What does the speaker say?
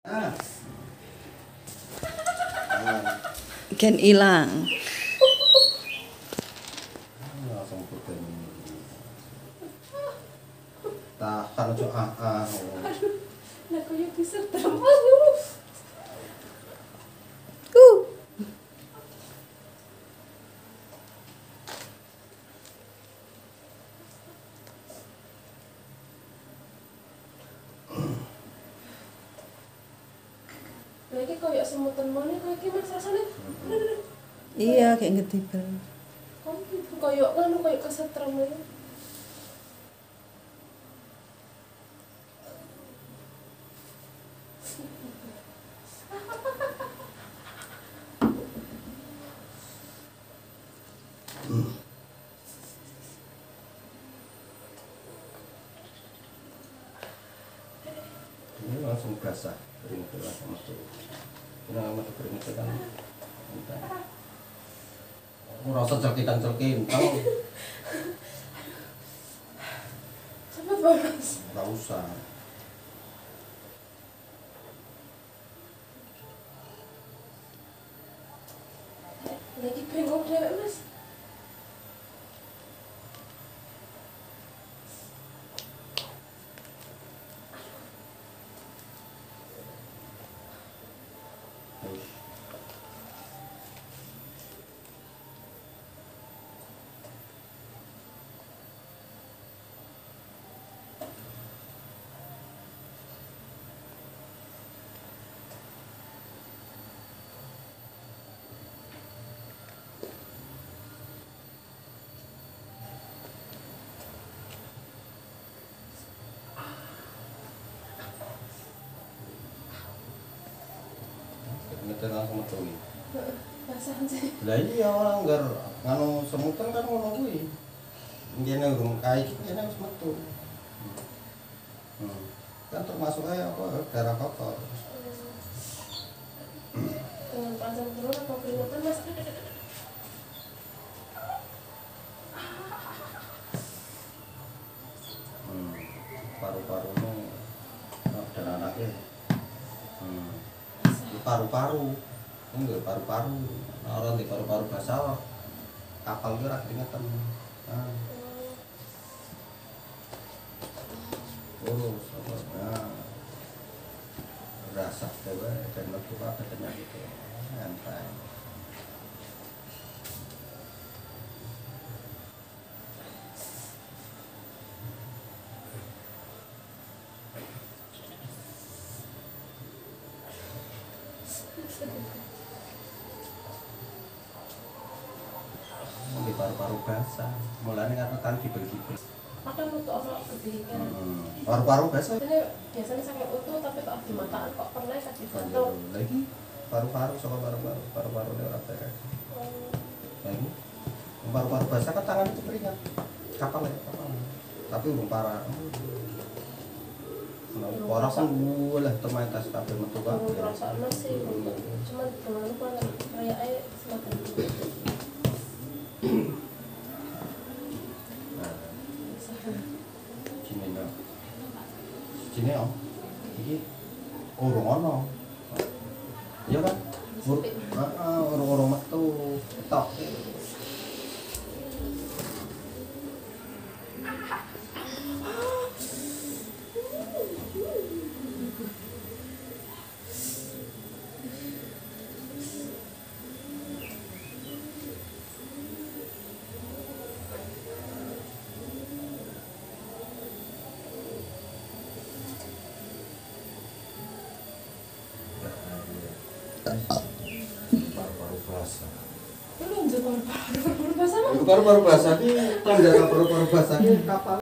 Ah. Ikan hilang. Langsung putih. Tahan cok Aduh, nah kayak bisa terbang. Lagi kayak semutan mana kayak mas rasanya. Iya, kayak ngetibel. Kayak kan kayak kesetrum ya. ini langsung basah keringet langsung metu. Kena metu keringet kan. Rasa celkikan tahu. Cepet banget. Enggak usah. Lagi bengong deh mas. Keringet langsung metu. Basahan sih. Lah iya orang nggar nganu semutan kan ngono kuwi. Ngene urung kae kene wis metu. Kan termasuk apa darah kotor. Dengan pasang turun atau keringetan mas. Paru-parunya dan anaknya. Paru-paru. Enggak paru-paru. Orang di paru-paru basah. Kapal gerak keringetan. Nah. Urus apa? Nah. Rasa dewe dan metu apa penyakit itu. Santai. Di paru-paru basah. Mulanya karena kan gibel-gibel. Ada untuk orang gede kan. Paru-paru basah. Ini biasanya sakit utuh tapi kok di mataan kok pernah sakit jantung. Lagi paru-paru sama paru-paru ini orang beres. Lagi paru-paru basah kan tangan itu keringat. Kapal ya kapal. Tapi belum parah. Orang kan boleh teman tas tapi metu Belum perasaan masih. Cuman dengan lupa kayak air semakin. Sini om, ini urung ono, iya kan? Urung metu, tok. Paru-paru basah. Itu paru-paru basah. Paru-paru basah ini tanda paru-paru basah ini kapal.